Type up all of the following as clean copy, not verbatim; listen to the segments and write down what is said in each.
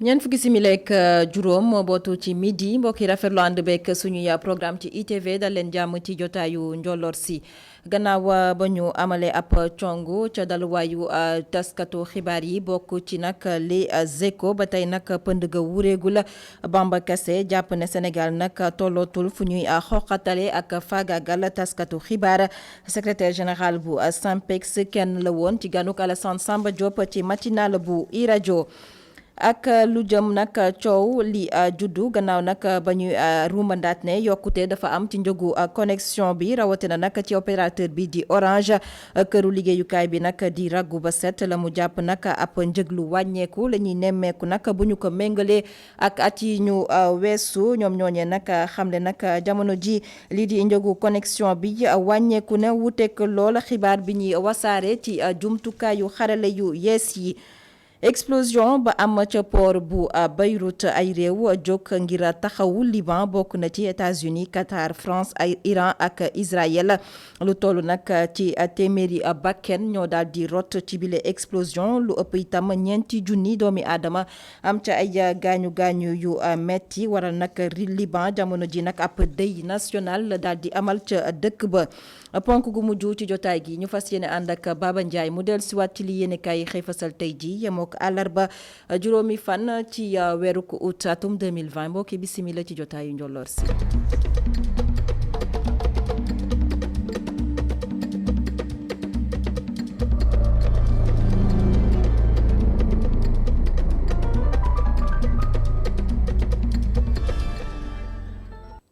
ñeent fukki simili ak juróom moo bootu ci midi mbokk yi rafetlu ànd beeg suñuy programme ci ITV dal leen jàmm ci jotaayu njolloor si gannaaw ba ñu amalee ab congu ca daluwaayu taskatu xibaar yi bokk ci nag Les Échos ba tey nag pënd ga wureegul Bamba Kassé jàpp ne Sénégal nag tollootul fu ñuy xoqatale ak faagaagal taskatu xibaar secrétaire général bu SYNPICS kenn la woon ci ganuk Alassane Samba Diop ci matinal bu iRadio ak lu jëm nag coow li juddu gannaaw nag ba ñuy ruumandaat ne yokkute dafa am ci njëgu connexion bi rawatina nag ci opérateur bi di Orange këru liggéeyukaay bi nag di raggu ba set la mu jàpp nag ab njëg lu wàññeeku la ñuy nemmeeku nag bu ñu ko méngalee ak at yi ñu weesu ñoom ñooñee nag xamle nag jamono ji lii di njëgu connexion bi wàññeeku na wuteek lool xibaar bi ñuy wasaare ci jumtukaayu xarale yu yees yi. Explosion ba am ca port bu Beyrouth ay réew jóg ngir taxawu Liban bokk na ci États-Unis Qatar France ay Iran ak Israël lu toll nag ci téeméeri bakken ñoo daal di rot ci bile explosion lu ëpp itam ñeenti junni doomi aadama am ca ay gaañu gaañu yu metti waral nag Liban jamono ji nag ab deuil national la daal di amal ca dëkk ba ponk gu mujj ci jotaay gi ñu fas yéene ànd ak Baba Ndiaye mu del siwaat ci li yéene kay xëy fasal tey ji yemook àllarba juróomi fan ci weeru août atum 2020 mbokki bisimila ci jotaayu njolloor si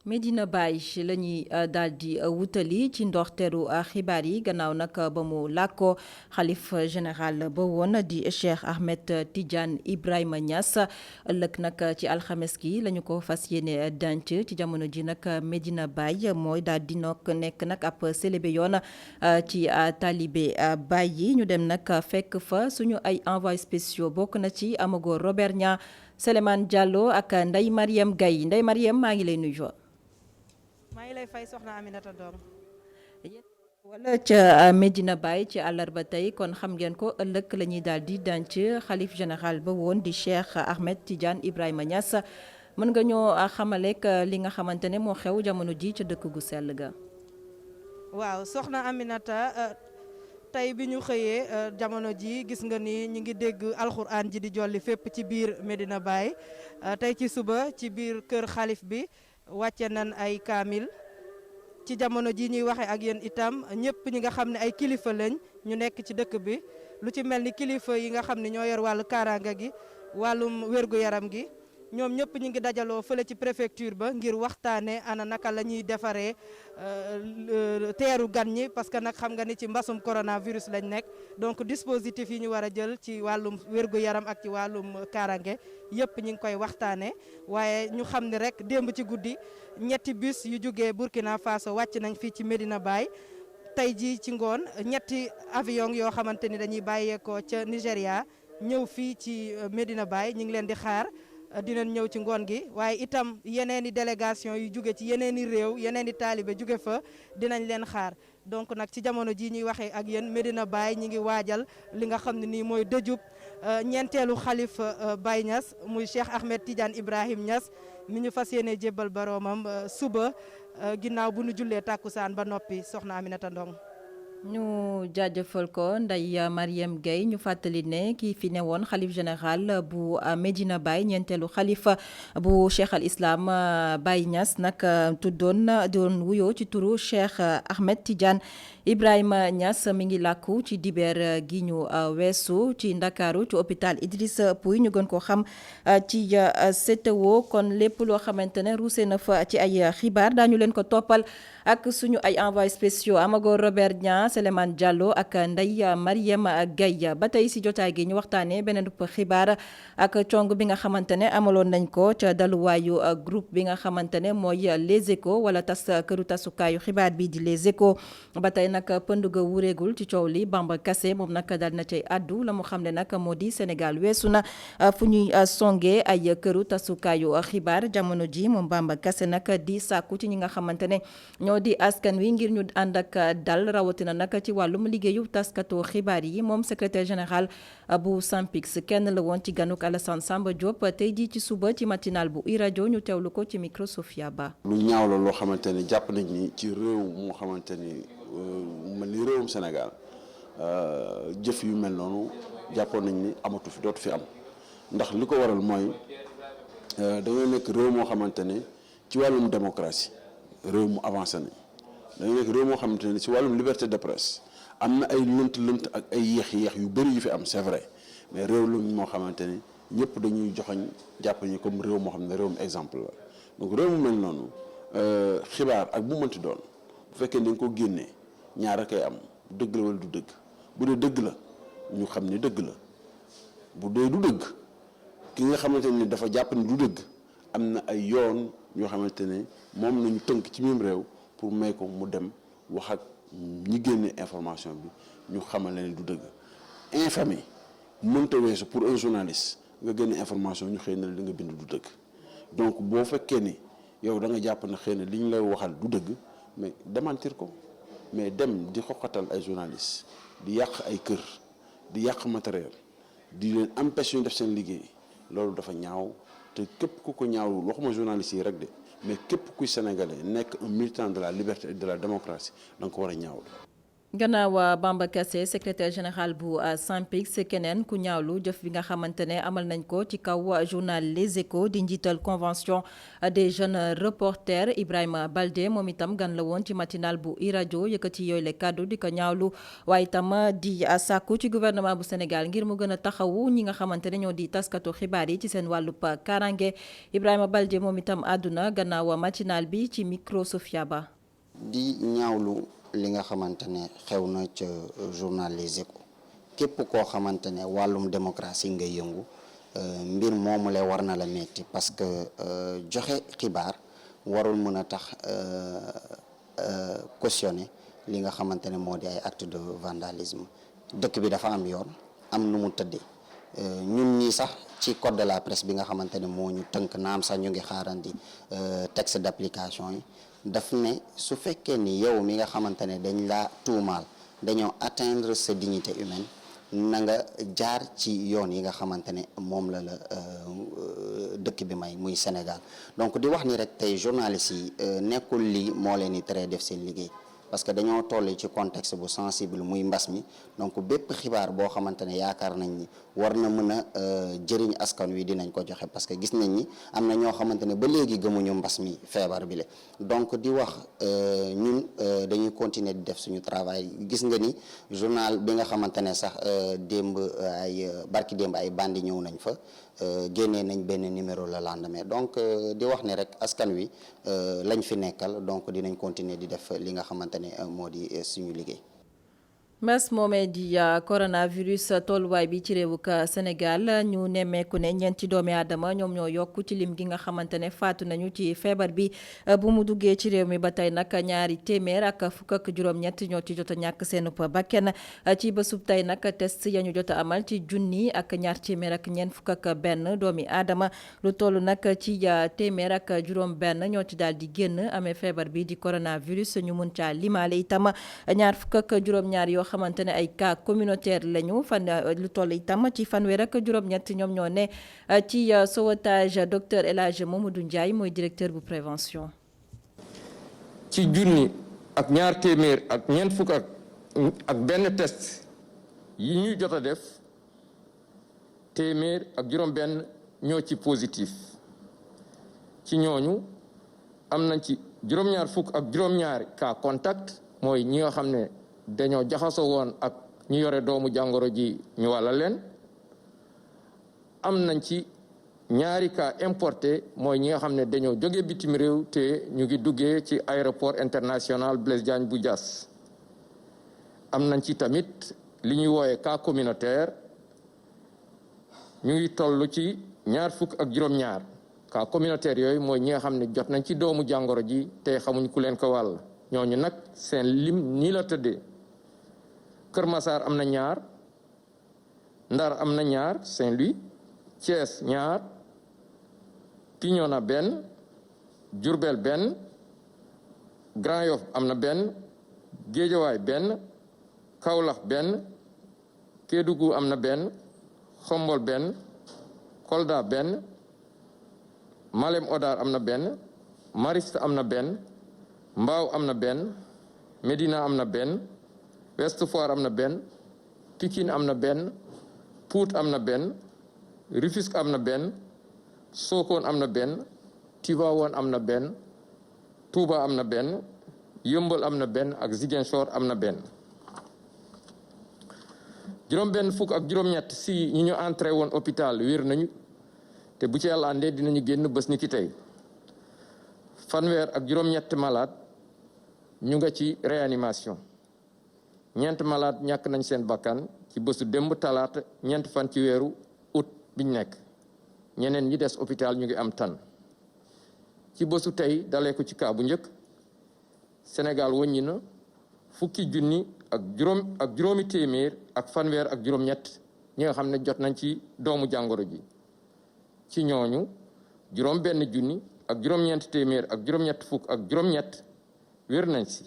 Medina Baye la ñuy daal di wutali ci ndoxteeru xibaar yi gannaaw nag ba mu làkkoo xalif général ba woon di Cheikh Ahmed Tidiane Ibrahima Niass ëllëg nag ci alxames gi la ñu ko fas yéene denc ci jamono ji nag Medina Baye mooy daal di nekk nag ab célébé yoon ci talibé Baye yi ñu dem nag fekk fa suñu ay envoyés spéciaux bokk na ci Amago Robert Niang Souleymane Diallo ak Ndeye Mariam Gaye Ndeye Mariam maa ngi lay nuyu. maa ngi lay fay soxna Aminata Dong wala ca Medina Baye ci àllarba tey kon xam ngeen ko ëllëg la ñuy daal di denc xalif général ba woon di Cheikh Ahmed Tidiane Ibrahima Niass mën nga ñoo xamalek li nga xamante ne moo xew jamono ji ca dëkk gu sell ga. waaw soxna Aminata tey bi ñu xëyee jamono ji gis nga ni ñu ngi dégg alxuraan ji di jolli fépp ci biir Medina Baye tey ci suba ci biir kër xalif bi wàcce nañ ay kaamil ci jamono ji ñuy waxe ak yéen itam ñëpp ñi nga xam ne ay kilifa lañ ñu nekk ci dëkk bi lu ci mel ni kilifa yi nga xam ne ñoo yor wàllu kaaraanga gi wàllum wér-gu-yaram gi ñoom ñëpp ñu ngi dajaloo fële ci préfecture ba ngir waxtaane ana naka la ñuy defaree teeru gan ñi parce que nag xam nga ni ci mbasum coronavirus lañ nekk donc dispositif yi ñu war a jël ci wàllum wér-gu-yaram ak ci wàllum kaaraange yëpp ñu ngi koy waxtaane waaye ñu xam ne rek démb ci guddi ñetti bus yu jógee Burkina Faso wàcc nañ fii ci Medina Baye tey jii ci ngoon ñetti avion yoo xamante ni dañuy bàyyeekoo ca Nigéria ñëw fii ci Medina Baye ñu ngi leen di xaar dinañ ñëw ci ngoon gi waaye itam yeneeni délégation yu jóge ci yeneeni réew yeneeni taalibe jóge fa dinañ leen xaar donc nag ci jamono ji ñuy waxee ak yéen Medina Baye ñi ngi waajal li nga xam ne nii mooy dëjub ñeenteelu xalif Baye Niass muy Cheikh Ahmed Tidiane Ibrahim Niass mi ñu fas yéene jébbal boroomam suba ginnaaw bu nu jullee tàkkusaan ba noppi soxna Aminata Ndong ñu jaajëfal ko Ndeye Mariam Gaye ñu fàttali ne kii fi ne woon xalif général bu Medina Baye ñeenteelu xalifa bu Cheikh al Islam Baye Niass nag doon wuyoo ci turu Cheikh Ahmed Tidiane Ibrahima Niass mi ngi làkku ci dibeer gi ñu weesu ci Ndakaaru ci hôpital Idrissa Pouye ñu gën ko xam ci CTO kon lépp loo xamante ne ruuse na fa ci ay xibaar daañu leen ko toppal ak suñu ay envoyés spéciaux Amago Robert Niang Souleymane Diallo ak Ndeye Mariam Gaye ba tey si jotaay gi ñu waxtaanee beneen xibaar ak cong bi nga xamante ne amaloon nañ ko ca daluwaayu groupe bi nga xamante ne mooy Les Échos wala këru tasukaayu xibaar bi di Les Échos ba tey nag pënd ga wureegul ci coow li Bamba Kassé moom nag daal na cay addu la mu xam ne nag moo di Sénégal weesu na fu ñuy songee ay këru tasukaayu xibaar jamono ji moom Bamba Kassé nag di sàkku ci ñi nga xamante ne ñoo di askan wi ngir ñu ànd ak dal rawatina nag ci wàllum liggéeyu taskatu xibaar yi moom secrétaire général bu SYNPICS kenn la woon ci ganuk Alassane Samba Diop tey jii ci suba ci matinal bu iRadio ñu teewlu ko ci micro Sofia Ba. lu ñaaw la loo xamante ni jàpp nañ ni ci réew moo xamante ni mel ni réewum Sénégal jëf yu mel noonu jàppoon nañ ni amatu fi dootu fi am ndax li ko waral mooy dañoo nekk réew moo xamante ne ci wàllum démocratie réew mu avancé nañ dañoo nekk réew moo xamante ne ci wàllum liberté de presse am na ay lënt ak ay yéex yu bëri yu fi am c'est vrai mais réew lu moo xamante ne ñëpp dañuy joxoñ jàpp ñi comme réew moo xam ne réewum exemple la donc réew mu mel noonu xibaar ak bu mënti doon bu fekkee dañ ko génnee ñaar a koy am dëgg la wala du dëgg bu dee dëgg la ñu xam ni dëgg la bu dee du dëgg ki nga xamante ni dafa jàpp ni du dëgg am na ay yoon yoo xamante ne moom nañu tënk ci même réew pour may ko mu dem wax ak ñi génne information bi ñu xamal leen du dëgg infamie mënta weesu pour un journaliste nga génne information ñu xëy na li nga bind du dëgg donc boo fekkee ni yow da nga jàpp ne xëy na li ñu lay waxal du dëgg mais démentir ko mais dem di xoqatal ay journalistes di yàq ay kër di yàq matériel di leen empêcher ñu def seen liggéey loolu dafa ñaaw te képp ku ko ñaawul waxuma journalistes yi rek de mais képp kuy sénégalais nekk un militant de la liberté et de la démocratie da nga ko war a ñaawlu. gannaaw Bamba Kassé secrétaire général bu SYNPICS keneen ku ñaawlu jëf bi nga xamante ne amal nañ ko ci kaw journal Les Échos di njiital convention des jeunes reporters Ibrahima Baldé moom itam gan la woon ci matinal bu iRadio yëkkati yooyu le kàddu di ko ñaawlu waaye itam di sàkku ci gouvernement bu Sénégal ngir mu gën a taxawu ñi nga xamante ne ñoo di taskatu xibaar yi ci seen wàllub karange Ibrahima Baldé moom itam àdduna gannaaw matinal bi ci micro Sofia Ba. di ñaawlu li nga xamante ne xew na ca journal Les Échos képp koo xamante ne wàllum démocratie nga yëngu mbir moomu le war na la metti parce que joxe xibaar warul mën a tax cautionner li nga xamante ne moo di ay acte de vandalisme dëkk bi dafa am yoon am nu mu tëddee ñun ñii sax ci code de la presse bi nga xamante ne moo ñu tënk naam sax ñu ngi xaarandi texte d'application yi daf ne su fekkee ni yow mi nga xamante ne dañ laa tuumaal dañoo atteindre sa dignité humaine na nga jaar ci yoon yi nga xamante ne moom la dëkk bi may muy Sénégal donc di wax ni rek tey journalistes yi nekkul lii moo leen di tere def seen liggéey parce que dañoo toll ci contexte bu sensible muy mbas mi donc bépp xibaar boo xamante ne yaakaar nañ ni war na mën a jëriñ askan wi dinañ ko joxe parce que gis nañ ni am na ñoo xamante ne ba léegi gëmuñu mbas mi feebar bi la donc di wax ñun dañuy continuer di def suñu travail gis nga ni journal bi nga xamante ne sax démb barki démb ay bandi ñëw nañ fa génnee nañ benn numéro le lendemain donc di wax ne rek askan wi lañ fi nekkal donc dinañ continuer di def li nga xamante ne moo di suñu liggéey. mbas moomee di coronavirus tolluwaay bi ci réewuk Sénégal ñu nemmeeku ne ñeenti doomi aadama ñoom ñoo yokk ci lim gi nga xamante ne faatu nañu ci feebar bi bu mu duggee ci réew mi ba tey nag ñaari téeméer ak fukk ak juróom-ñett ñoo ci jot a ñàkk seen bakken ci bésub tey nag test ya ñu jot a amal ci junni ak ñaar téeméer ak ñeent fukk ak benn doomi aadama lu toll nag ci téeméer ak juróom-benn ñoo ci daal di génn amee feebar bi di coronavirus ñu mun caa limaale itam ñaar fukk ak juróom-ñaar yoo xamante ne ay cas communautaire lañu lu toll itam ci fanweer ak juróom-ñett ñoom ñoo ne ci sauvetage docteur El Hadj Mamadou Ndiaye mooy directeur bu prévention. ci junni ak ñaar téeméer ak ñeent fukk ak benn test yi ñuy jot a def téeméer ak juróom-benn ñoo ci positif ci ñooñu am nañ ci juróom-ñaar fukk ak juróom-ñaari cas contact mooy ñi nga xam ne dañoo jaxasoo woon ak ñu yore doomu jàngoro ji ñu wàllal leen am nañ ci ñaari cas importé mooy ñi nga xam ne dañoo jóge bitim réew te ñu ngi duggee ci aéroport international Blaise Diagne bu Diass am nañ ci tamit li ñuy wooye cas communautaire ñu ngi toll ci ñaar fukk ak juróom-ñaar cas communautaire yooyu mooy ñi nga xam ne jot nañ ci doomu jàngoro ji te xamuñ ku leen ko wàll ñooñu nag seen lim nii la tëddee Kër Massar am na ñaar Ndar am na ñaar Saint-Louis Thiès ñaar Bignona benn Diourbel benn Grand Yoff am na benn Guédiawaye benn Kaolack benn Kédougou am na benn Xombol benn Kolda benn Malem Hodar am na benn Mariste am na benn Mbao am na benn Médina am na benn Ouest Foire am na benn Pikine am na benn Pout am na benn Rufisque am na benn Sokone am na benn Tivaouane am na benn Touba am na benn Yeumbeul am na benn ak Ziguinchor am na benn juróom-benn fukk ak juróom-ñett si ñi ñu entré woon hôpital wér nañu te bu ci yàlla àndee dinañu génn bés ni ki tey fanweer ak juróom-ñett malade ñu nga ci réanimation ñeent malade ñàkk nañ seen bakkan ci bésu démb talaata ñeent fan ci weeru août biñ nekk ñeneen ñi des hôpital ñu ngi am tan ci bésu tey dalee ko ci kaa bu njëkk Sénégal wëññi na fukki junni ak juróomi téeméer ak fanweer ak juróom-ñett ñi nga xam ne jot nañ ci doomu jàngoro ji ci ñooñu juróom benn junni ak juróom-ñeent téeméer ak juróom-ñett fukk ak juróom-ñett wér nañ si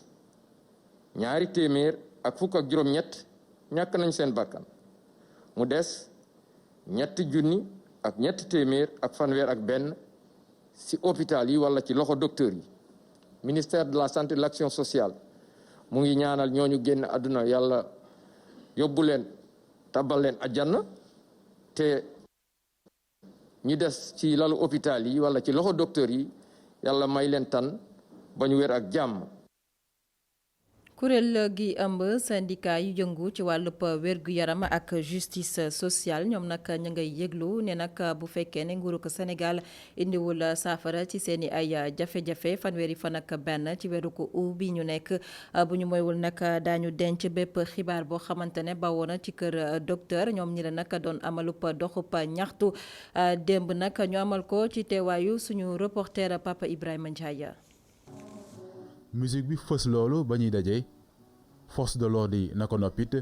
ñaari téeméer ak fukk ak juróom-ñett ñàkk nañ seen bakkan mu des ñetti junni ak ñetti téeméer ak fanweer ak benn si hôpital yi wala ci loxo docteur yi ministère de la santé et de l'action sociale mu ngi ñaanal ñooñu génn àdduna yàlla yóbbu leen tabal leen àjjana te ñi des ci lalu hôpital yi wala ci loxo docteur yi yàlla may leen tan ba ñu wér ak jàmm. kuréel gi ëmb syndicat yu yëngu ci wàllub wér-gu-yaram ak justice sociale ñoom nag ñu ngay yëglu ne nag bu fekkee ne nguurug Sénégal indiwul saafara ci seen i ay jafe-jafe fanweeri fan ak benn ci weeru ko août bi ñu nekk bu ñu moywul nag daañu denc bépp xibaar boo xamante ne bawoo na ci kër docteur ñoom ñi la nag doon amalub doxub ñaxtu démb nag ñu amal ko ci teewaayu suñu reporter Papa Ibrahima Ndiaye. musique bi fës loolu ba ñuy dajee force de l'ordre yi na ko noppit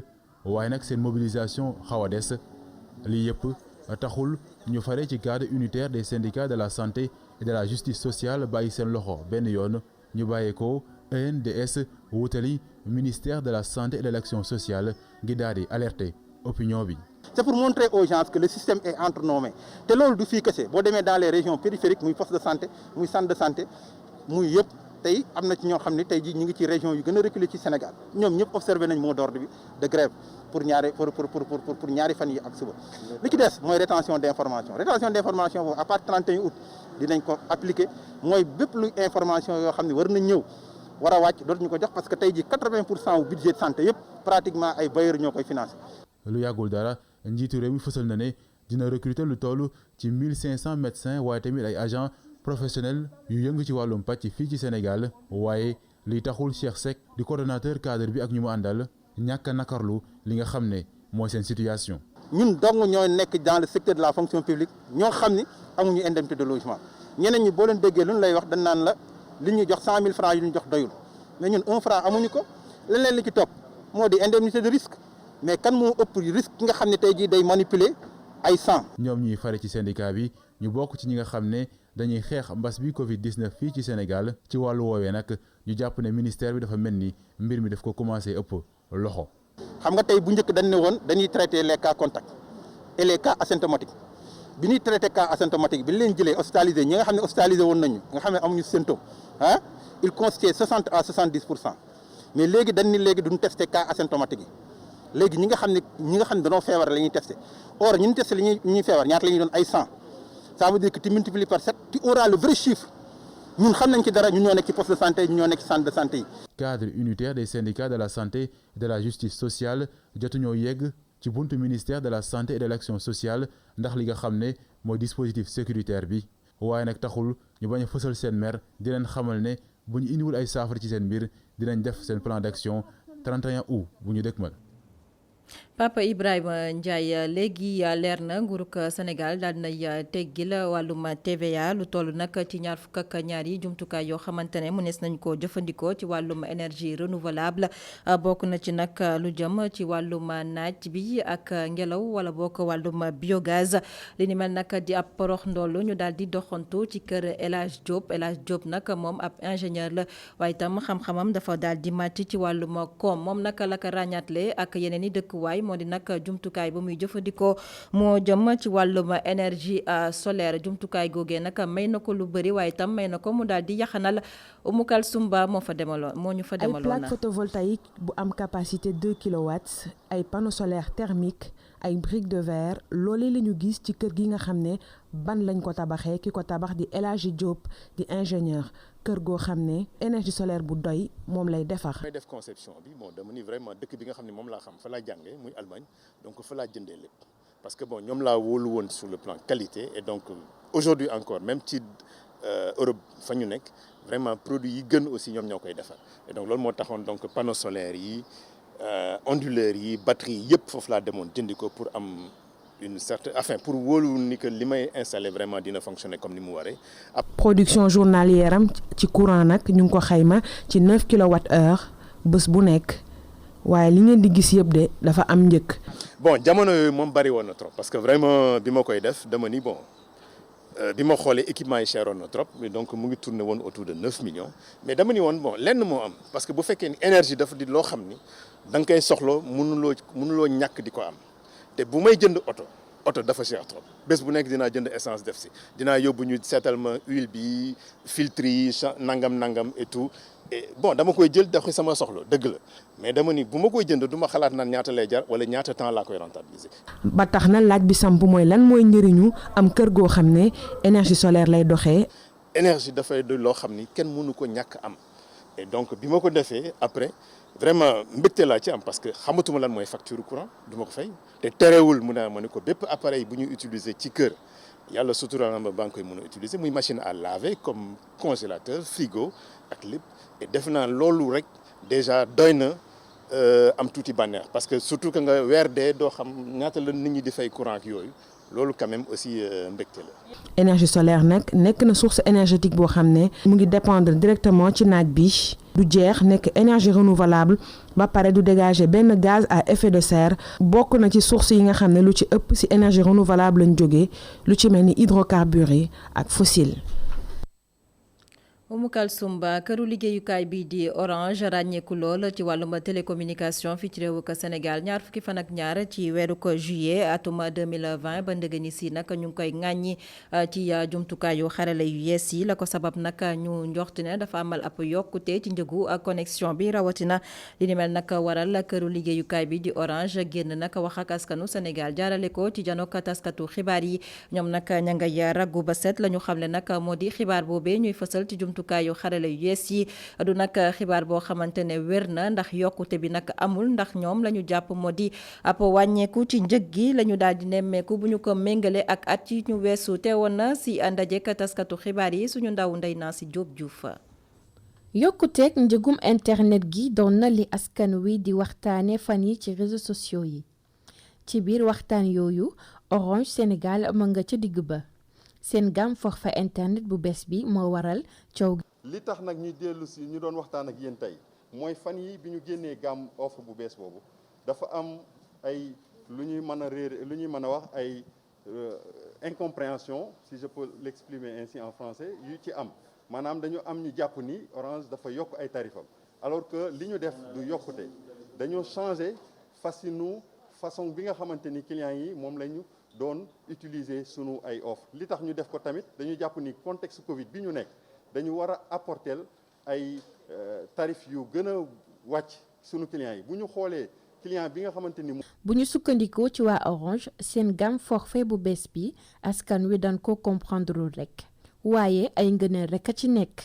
waaye nag seen mobilisation xaw a des lii yëpp taxul ñu fare ci cadre unitaire des syndicats de la santé et de la justice sociale bàyyi seen loxo benn yoon ñu bàyyee ko ENDS wutali ministère de la santé et de l'action sociale ngir daal di alerter opinion bi. C'est pour montrer aux gens que le système est entre nos mains te loolu du fii kese boo demee dans les régions périphériques muy poste de santé muy centre de santé muy yëpp. tey am na ci ñoo xam ne tey jii ñu ngi ci région yu gën a reculé ci Sénégal ñoom ñëpp observé nañ mot d'ordre bi de grève pour ñaari fan yi ak suba li ci des mooy rétention d'information boobu à partir 31 août dinañ ko appliquer mooy bépp lu information yoo xam ne war nañ ñëw war a wàcc dootuñu ko jox parce que tey jii 80% wu budget de santé yëpp pratiquement ay bailleurs ñoo koy financé. lu yàggul dara njiitu réew mi fësal na ne dina recruter lu toll ci 1500 médecins waaye tamit ay agents professionnel yu yëngu ci wàllum pàcc fii ci Sénégal waaye li taxul Cheikh Seck di coordonnateur cadre bi ak ñu mu àndal ñàkk a nakarlu li nga xam ne mooy seen situation. ñun dong ñoo nekk dans le secteur de la fonction publique ñoo xam ni amuñu indemnité de logement ñeneen ñi boo leen déggee lu ñu lay wax dañ naan la li ñu jox 100 000 francs yi ñu jox doyul mais ñun 1 franc amuñu ko leneen li ci topp moo di indemnité de risque mais kan moo ëpp risque ki nga xam ne tey jii day manipuler ay sang. ñoom ñuy fare ci syndicat bi ñu bokk ci ñi nga xam ne. dañuy xeex mbas bi Covid-19 fii ci Sénégal ci wàllu woowee nag ñu jàpp ne ministère bi dafa mel ni mbir mi daf ko commencé ëpp loxo. xam nga tey bu njëkk dañ ne woon dañuy traiter les cas contacts et les cas asymptomatiques bi ñuy traiter cas asymptomatiques bi ñu leen jëlee hospitalisé ñi nga xam ne hospitalisé woon nañu nga xam ne amuñu symptôme il constituait 60 à 70% mais léegi dañ ni léegi duñ testé cas asymptomatique yi léegi ñi nga xam ne dañoo feebar la ñuy testé or ñi ñu testé li ñuy feebar ñaata la ñuy doon ay 100. ça veut dire que tu multiplies par 7 tu auras le vrai chiffre ñun xam nañ ci dara ñun ñoo nekk ci poste de santé ñun ñoo nekk ci centre de santé yi. cadre unitaire des syndicats de la santé et de la justice sociale jotuñoo yegg ci buntu ministère de la santé et de l'action sociale ndax li nga xam ne mooy dispositif sécuritaire bi waaye nag taxul ñu bañ a fësal seen mer di leen xamal ne bu ñu indiwul ay saafara ci seen mbir dinañ def seen plan d'action 31 août bu ñu dëkkmal. Papa Ibrahima Ndiaye léegi leer na nguurug Sénégal daal dinay teggil wàllum TVA lu toll nag ci ñaar fukk ak ñaari jumtukaay yoo xamante ne mënees nañ ko jëfandikoo ci wàllum énergie renouvelable bokk na ci nag lu jëm ci wàllum naaj bi ak ngelaw wala bokk wàllum biogaz li ni mel nag di ab porox ndoolu ñu daal di doxantu ci kër El Hadj Diop nag moom ab ingénieur la waaye itam xam-xamam dafa daal di màcc ci wàllum koom moom nag la ko ràññaatle ak yeneen i dëkkuwaay moo di nag jumtukaay ba muy jëfandikoo moo jëm ci wàllum énergie solaire jumtukaay googee nag may na ko lu bëri waaye tam may na ko mu daal di yaxanal Umukal Sumba moo ñu fa demaloon. ay plaque photovoltaïque bu am capacité 2 kilowatts ay panneaux solaires thermiques ay briques de verre loolee la ñu gis ci kër gi nga xam ne ban lañ ko tabaxee ki ko tabax di El Hadji Diop di ingénieur kër goo xam ne énergie solaire bu doy moom lay defar. may def conception bi bon dama ni vraiment dëkk bi nga xam ne moom laa xam fa laa jàngee muy Allemagne donc fa laa jëndee lépp parce que bon ñoom laa wóolu woon sur le plan qualité et donc aujourd'hui encore même ci Europe fa ñu nekk vraiment produit yi gën aussi ñoom ñoo koy defar et donc loolu moo taxoon donc panneaux solaires yi onduleurs yi batterie yi yëpp foofu laa demoon jëndi ko pour am une certaine pour wóolu ni que li may installé vraiment dina fonctionner comme ni mu waree. production journalière am ci courant nag ñu ngi ko xayma ci 9 kWh bés bu nekk waaye li ngeen di gis yëpp de dafa am njëkk. bon jamono yooyu moom bari woon na trop parce que vraiment bi ma koy def dama ni bon bi ma xoolee équipement yi cheroon na trop donc mu ngi tourné woon autour de 9 millions mais dama ni woon bon lenn moo am parce que bu fekkee ni énergie dafa di loo xam ni da nga koy soxla mënuloo ñàkk di ko am. te bu may jënd oto dafa cher trop bés bu nekk dinaa jënd essence def si dinaa yóbbu ñu seetal ma huile bi filtre yi nangam et tout et bon dama koy jël def sama soxla dëgg la mais dama ni bu ma koy jënd du ma xalaat naan ñaata lay jar wala ñaata temps laa koy rentabiliser. ba tax na laaj bi samp mooy lan mooy njëriñu am kër goo xam ne énergie solaire lay doxee. énergie dafay doy loo xam ni kenn mënu ko ñàkk am et donc bi ma ko defee après. vraiment mbégte laa ci am parce que xamatuma lan mooy facture courant du ma ko fay te terewul mun naa ma ne ko bépp appareil bu ñu utiliser ci kër yàlla sutura na ba nga koy mën a utiliser muy machine à laver comme congélateur frigo ak lépp et def naa loolu rek déjà doy na am tuuti bànneex parce que surtout que nga weer dee doo xam ñaata la nit ñi di fay courant ak yooyu loolu quand même aussi mbégte la. énergie solaire nag nekk na source énergétique boo xam ne mu ngi dépendre directement ci naaj bi du jeex nekk énergie renouvelable ba pare du dégager benn gaz à effet de serre bokk na ci source yi nga xam ne lu ci ëpp ci énergie renouvelable lañ jógee lu ci mel ni hydrocarbures yi ak fossile. Umukal Sumba këru liggéeyukaay bii di Orange ràññeeku lool ci wàllum télécommunication fii ci réewu ko Sénégal ñaar fukki fan ak ñaar ci weeru ko juillet atum 2020 ba ndëgëni si nag ñu ngi koy ŋàññi ci jumtukaayu xarala yu yees yi la ko sabab nag ñu njoxti ne dafa amal ab yokkute ci njëgu connexion bi rawatina li ni mel nag waral këru liggéeyukaay bi di Orange génn nag wax ak askanu Sénégal jaarale ko ci janook taskatu xibaar yi ñoom nag ña ngay raggu ba set la ñu xamle nag moo di xibaar boobee ñuy fësal ci jumtukaayu xarala yu yees yi du nag xibaar boo xamante ne wér na ndax yokkute bi nag amul ndax ñoom la ñu jàpp moo di ab wàññeeku ci njëg gi la ñu daal di nemmeeku bu ñu ko méngale ak at yi ñu weesu teewoon na si ndajek taskatu xibaar yi suñu ndaw ndey naa si Jóob Juuf yokkuteeg njëgum internet gi doon na li askan wi di waxtaane fan yi ci réseaux sociaux yi ci biir waxtaan yooyu Orange Sénégal ma nga ca digg ba seen gamme forfait internet bu bees bi moo waral coow. li tax nag ñu dellu si ñu doon waxtaan ak yéen tey mooy fan yi bi ñu génnee gamme offre bu bees boobu dafa am ay lu ñuy mën a réer lu ñuy mën a wax ay incompréhension si je peux l'exprimer ainsi en français yu ci am maanaam dañu am ñu jàpp ni Orange dafa yokk ay tarifam alors que li ñu def du yokkute dañoo changé façon bi nga xamante ni clients yi moom la ñu doon utiliser sunu ay offre li tax ñu def ko tamit dañu jàpp ni contexte Covid bi ñu nekk dañu war a apporter ay tarif yu gën a wàcc sunu clients yi bu ñu xoolee client bi nga xamante ni. bu ñu sukkandikoo ci waa Orange seen gamme forfait bu bees bi askan wi dañ ko comprendre rek waaye ay ngëneel rek a ci nekk.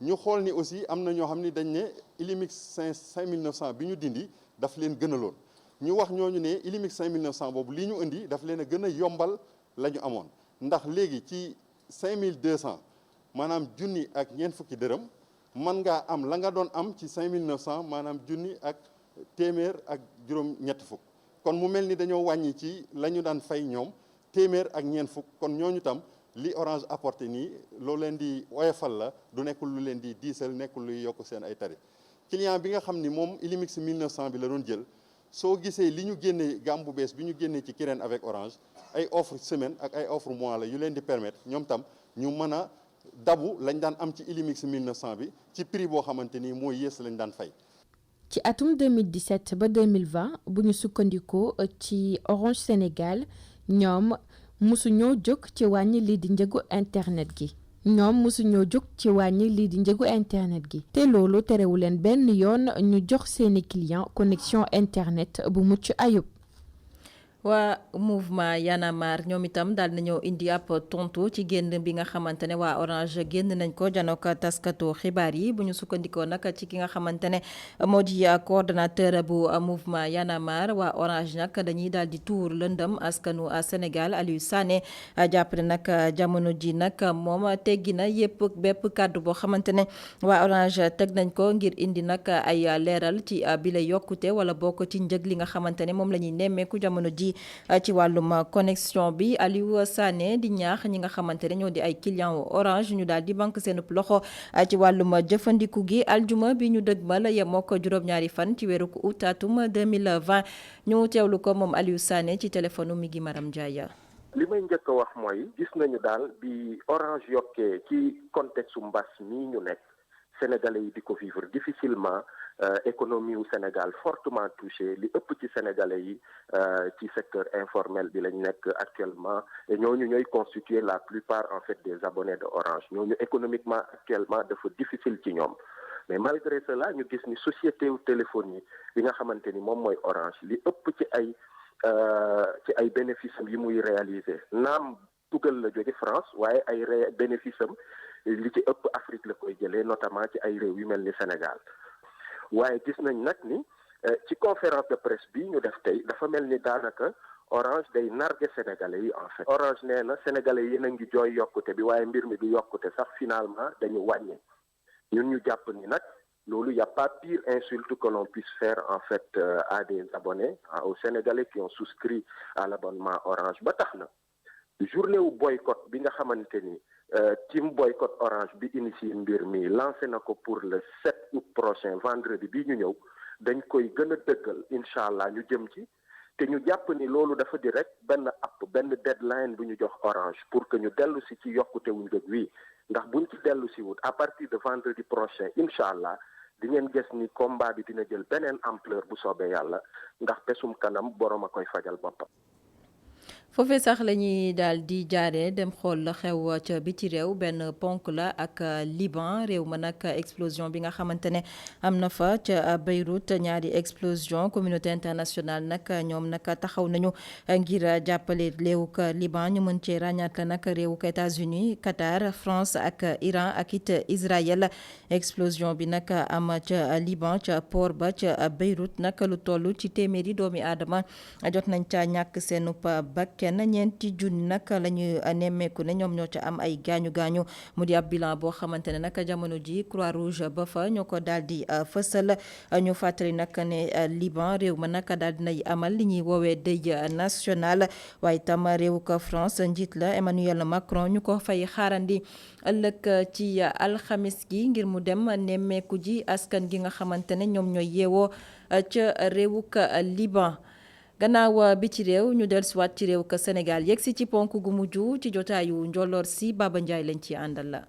ñu xool ni aussi am na ñoo xam ni dañ ne Illimix 5900 bi ñu dindi daf leen gënaloon. ñu wax ñooñu ne Illimix 5900 boobu li ñu indi daf leen a gën a yombal la ñu amoon ndax léegi ci 5200 maanaam junni ak ñeent fukki dërëm mën ngaa am la nga doon am ci 5900 maanaam junni ak téeméer ak juróom ñetti fukk kon mu mel ni dañoo wàññi ci la ñu daan fay ñoom téeméer ak ñeent fukk kon ñooñu tam li Orange apporté nii loo leen di oyofal la du nekkul lu leen di diisal nekkul luy yokk seen ay tarif client bi nga xam ni moom Illimix 1900 bi la doon jël soo gisee li ñu génnee gamme bu bees bi ñu génnee ci Kirène avec Orange ay offre semaine ak ay offre mois la yu leen di permettre ñoom tam ñu mën a dabu lañ daan am ci Illimix 1900 bi ci prix boo xamante ni mooy yées lañ daan fay. ci atum 2017 ba 2020 bu ñu sukkandikoo ci Orange Sénégal ñoom musuñoo jóg ci wàññi lii di njëgu internet gi. te loolu terewu leen benn yoon ñu jox seeni client connexion internet bu mucc ayub. waa mouvement Y'en a marre ñoom itam daal nañoo indi ab tontu ci génn bi nga xamante ne waa Orange génn nañ ko janook taskatu xibaar yi bu ñu sukkandikoo nag ci ki nga xamante ne moo di coordonnateur bu mouvement Y'en a marre waa Orange nag dañuy daal di tuur lëndëm askanu Sénégal Aliou Sané jàpp ne nag jamono ji nag moom teggi na bépp kàddu boo xamante ne waa Orange teg nañ ko ngir indi nag ay leeral ci bile yokkute wala bokk ci njëg li nga xamante ne moom la ñuy nemmeeku jamono ji ci wàllum connexion bi. Aliou Sané di ñaax ñi nga xamante ne ñoo di ay client Orange ñu daal di banque seen loxo ci wàllum jëfandiku gi aljuma bi ñu dëgmal yemoo ko juróom-ñaari fan ci weeru août atum 2020 ñu teewlu ko moom Aliou Sané ci téléphone mi gi Maram Ndiaye. li may njëkk a wax mooy gis nañu daal bi Orange yokkee ci contexte mbas mii ñu nekk sénégalais yi di ko vivre difficilement économie wu Sénégal fortement touché li ëpp ci sénégalais yi ci secteur informel bi lañ nekk actuellement et ñooñu ñooy constituer la plupart en fait des abonnés de Orange ñooñu économiquement actuellement dafa difficile ci ñoom mais malgré cela ñu gis ni société wu téléphone yi nga xamante ni moom mooy Orange li ëpp ci ay bénéfices yi muy réaliser naam tugal la jóge France waaye ay bénéfices am li ci ëpp Afrique la koy jëlee notamment ci ay réew yu mel ni Sénégal waaye gis nañ nag ni ci conférence de presse bi ñu def tey dafa mel ni daanaka Orange day nargue sénégalais yi en fait. Orange nee na sénégalais yi na ngi jooy yokkute bi waaye mbir mi du yokkute sax finalement dañu wàññi ñun ñu jàpp ni nag loolu y a pas pire insulte que l'on puisse faire en fait à des abonnés aux sénégalais qui ont souscrit à l'abonnement Orange ba tax na journée wu boycott bi nga xamante ni team boycott Orange bi initié mbir mi lancé na ko pour le 7 août prochain vendredi bi ñu ñëw dañ koy gën a dëggal incha allah ñu jëm ci te ñu jàpp ni loolu dafa di rek benn deadline bu ñu jox Orange pour que ñu dellu si ci yokkute wu njëg wi ndax buñ ci dellu si wut à partir de vendredi prochain incha allah di ngeen gis ni combat bi dina jël beneen ampleur bu soobee yàlla ndax pesum kanam borom a koy fajal boppam. foofee sax la ñuy daal di jaaree dem xool la xew ca biti réew benn ponk la ak Liban réew ma nag explosion bi nga xamante ne am na fa ca Beyrouth ñaari explosion communauté internationale nag ñoom nag taxaw nañu ngir jàppale réewuk Liban ñu mën cee ràññaat la nag réewuk États-Unis Qatar France ak Iran ak it Israël explosion bi nag am ca Liban ca port ba ca Beyrouth nag lu toll ci téeméeri doomi aadama jot nañ ca ñàkk seenub bakkan ñeenti junni nag la ñu nemmeeku ne ñoom ñoo ca am ay gaañu mu di ab bilan boo xamante ne nag jamono ji Croix Rouge ba fa ñoo ko daal di fësal ñu fàttali nag ne Liban réew ma nag daal dinay amal li ñuy woowee deuil national waaye tam réew ko France njiit la Emmanuel Macron ñu ko fay xaarandi ëllëg ci alxamis gi ngir mu dem nemmeeku ji askan gi nga xamante ne ñoom ñooy yeewoo ca réewuk Liban. gannaaw bi ci réew ñu dellusiwaat ci réew ka Sénégal yegg si ci ponk gu mujj ci jotaayu njolloor si Baba Ndiaye lañ ci àndal la.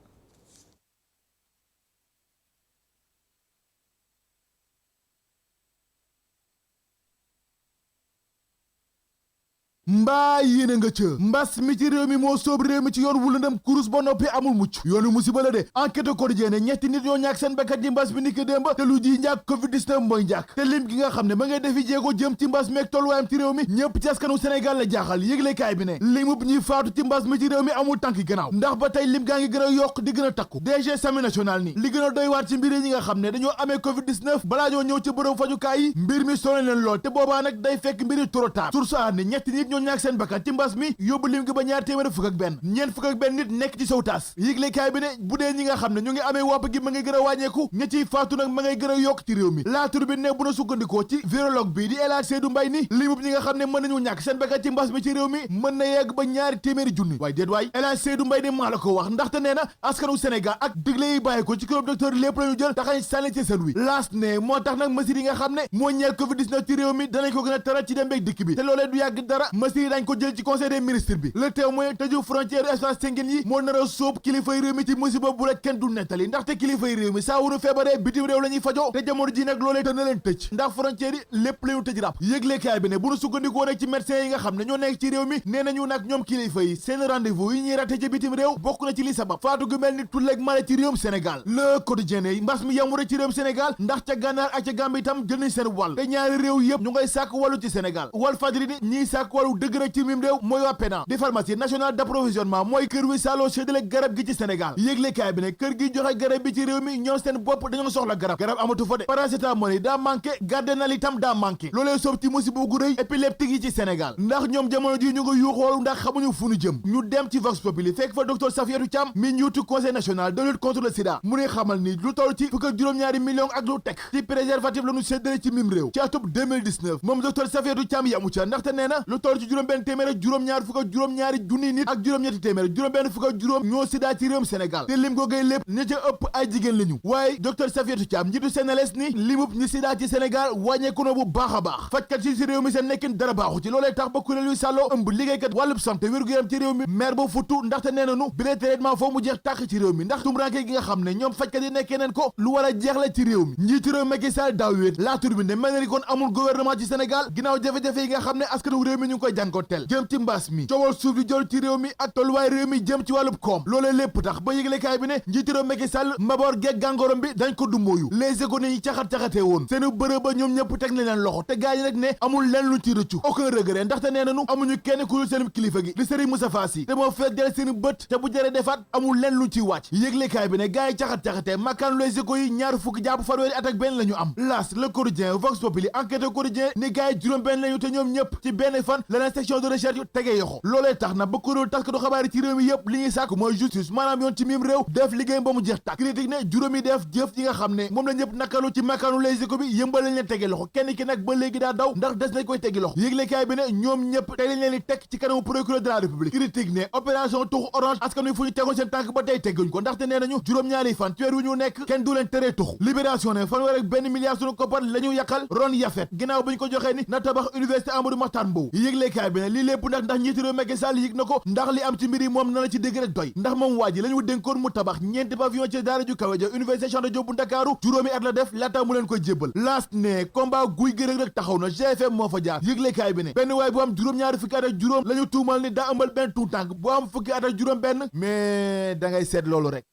mbaa yéene nga ca mbas mi ci réew mi moo soob réew mi ci yoon wu lëndëm kurus ba noppi amul mucc yoonu musiba la de enquête quotidienne ñetti nit ñoo ñàkk seen bakkan ci mbas mi ni ki démb te lu ji njàkk covid-19 mooy njàkk te lim gi nga xam ne ma ngay defi jéego jëm ci mbas meeg tolluwaayam ci réew mi ñëpp ci askanu Sénégal la jaaxal yëglekaay bi ne limub ñi faatu ci mbas mi ci réew mi amul tànki gannaaw ndax ba tey lim gaa ngi gën a yokk di gën a takku DG Sami national ni li gën a doy waat ci mbir yi ñi nga xam ne dañoo amee covid-19 balaa ñoo ñëw ci bërëb fajukaay yi mbir mi sonal leen lool te boobaa nag day fekk mbiri trop tard source a ne ñetti nit ñoo ñàkk seen bakkan ci mbas mi yóbbu lim gi ba ñaar téeméer fukk ak benn ñeent fukk ak benn nit nekk ci sowtaas yëglekaay bi ne bu dee ñi nga xam ne ñu ngi amee wopp gi ma ngay gën a wàññeeku ña ciy faatu nag ma ngay gën a yokk ci réew mi La Tribune ne bu na sukkandikoo ci virologue bi di El Hadji Seydou Mbaye ni limub ñi nga xam ne mën nañu ñàkk seen bakkan ci mbas mi ci réew mi mën na yegg ba ñaari téeméeri junni waaye déet waay El Hadji Seydou Mbaye ne maa la ko wax ndaxte nee na askanu Sénégal ak digle yi bàyyi ko ci club docteur lépp la ñu jël taxañ sànni ci seen wi laas ne moo tax nag mesures yi nga xam ne moo ñeel Covid-19 ci réew mi danañ ko gën a taral ci dem beeg dikk bi te loolee du yàgg dara mesures yi dañ ko jël ci conseil des ministres bi le témoin tëju frontière espace Schengen yi moo nar a sóob kilifay réew mi ci musiba bu la kenn du nettali ndaxte kilifay réew mi saa wunu feebaree bitim réew la ñuy fajoo te jamono ji nag loolee te na leen tëj ndax frontière yi lépp la ñu tëj ràpp yëglekaay bi ne bu nu sukkandikoo rek ci médecins yi nga xam ne ñoo nekk ci réew mi nee nañu nag ñoom kilifa yi seen rendez-vous yi ñuy raté ci bitim réew bokk na ci li sabab faatu gu mel ni tulleeg mala ci réewum Sénégal le quotidien yi mbas mi yamure ci réewum Sénégal ndax ca Gànnaar ak ca Gàmbi itam jël nañ seen wàll te ñaari réew yëpp ñu ngay sàkk wàllu ci Sénégal wal fajri ni ñiy sàkk wàllu dëgg rek ci mim réew mooy waa PENA di pharmacie nationale d'approvisionnement mooy kër wi saaloo séddale garab gi ci Sénégal yëglekaay bi ne kër gi joxe garab bi ci réew mi ñoom seen bopp dañoo soxla garab amatu fa de paracétamol yi daa manqué gardenal itam daa manqué loolee soob ci musiba gu rëy épileptique yi ci Sénégal ndax ñoom jamono ji ñu nga yuuxoolu ndax xamuñu fu ñu jëm ñu dem ci Vox Populi fekk fa docteur Safiatou Thiam mi njiitu conseil national de lutte contre le sida mu ne xamal ni lu toll ci fukk ak juróom-ñaari millions ak lu teg ci préservatif la ñu séddale ci mim réew ci atub 2019 moom docteur Safiatou Thiam yamu ca ndaxte nee na lu toll ci juróom-benn téeméer ak juróom-ñaar fukk ak juróom-ñaari junni nit ak juróom-ñetti téeméer juróom-benn fukk ak juróom ñoo sida ci réewum Sénégal te lim googee lépp ña ca ëpp ay jigéen lañu waaye docteur Safiatou Thiam njiitu CNLS ni limub ñi sida ci Sénégal wàññeeku na bu baax a baax fajkat yi ci réew mi seen nekkin dara baaxu ci loolee tax ba kuréel yu sàlloo ëmb liggéeykat wàllub santé wér-gu-yaram ci réew mi maire ba futtu ndaxte nee nañu bi lee traitement foo mu jeex tàkk ci réew mi ndax tumranke gi nga xam ne ñoom fajkat yi nekkee neen ko lu war a jeex la ci réew mi njiitu réew Macky Sall daaw wéet La Tribune ne mel na ni kon amul gouvernement ci Sénégal ginnaaw jafe-jafe yi nga xam ne askanu réew mi ñu ngi koy jànkoonteel jëm ci mbas mi coowal suuf di jël ci réew mi ak tolluwaay réew mi jëm ci wàllub koom loolee lépp tax ba yëglekaay bi ne njiitu réew Macky Sall mbaboor geeg gàngoorom bi dañ ko dumbooyu les économies yi caxat-caxatee woon seeni bërëb ba ñoom ñëpp teg na leen loxo te gaa yi nag ne amul leen lu ci rëccu aucun regret ndaxte nee nañu amuñu kenn ku dul seen kilifa gi di Serigne Moustapha Sy te moo feet del seeni bët te bu jëree defaat amul leen lu ciy wàcc yëglekaay bi ne gaa yi caxat-caxatee makkaan les éco yi ñaar fukki jàpp fanweeri at ak benn la ñu am las le quotidien Vox Populi enquête quotidien ni gaa yi juróom benn lañu te ñoom ñëpp ci benn fan la leen section de recherche yu tegee yoxo loolee tax na ba kuréel taskatu xabaar yi ci réew mi yëpp li ñuy sàkk mooy justice maanaam yoon ci mim réew def liggéey ba mu jeex tàkk critique ne juróomi def jëf yi nga xam ne moom la ñëpp nakalu ci makkaanu les éco bi yëmbal lañ leen tegee loxo kenn ki nag ba léegi daa daw ndax des nañ koy teggi loxo yëglekaay bi ne ñoom ñëpp tey lañ leen di teg ci kanamu procureur de la république critique ne opération tuxu orange askan wi fu ñu tegoon seen tànk ba tey tegguñ ko ndaxte nee nañu juróom-ñaari fan ci weer wi ñu nekk kenn du leen teree tuxu libération ne fanweer ak benn milliard sunu koppar la ñu yàqal Ron Yafet ginnaaw bi ñu ko joxee ni na tabax université Amadou Mahtar Mbow yëglekaay bi ne lii lépp ndax njiitu réew Macky Sall yëg na ko ndax li am ci mbir yi moom na la ci dégg rek doy ndax moom waa ji la ñu dénkoon mu tabax ñeenti pavillon ci daara ju kawe ja université Cheikh Anta Diop bu Ndakaaru juróomi at la def laata mu leen koy jébbal laast ne combat guy gi rek taxaw na GFM moo fa jaar yëglekaay bi ne benn waay bu am juróom-ñaari fukki at ak juróom la ñu tuumal ni daa ëmbal benn tuutànk bu am fukki at ak juróom benn mais da ngay seet loolu rek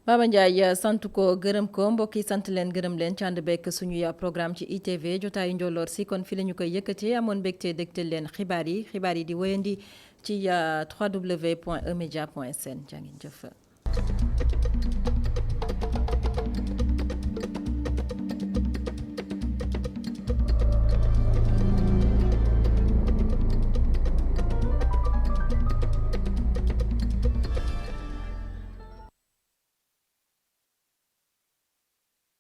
Baba Ndiaye sant ko gërëm ko mbokk yi sant leen gërëm leen ci ànd bekk suñu programme ci ITV jotaayu njolloor si kon fi la ñu koy yëkkatee amoon mbégte dégtal leen xibaar yi di wéyandi ci www.emedia.sn jaa ngeen jëf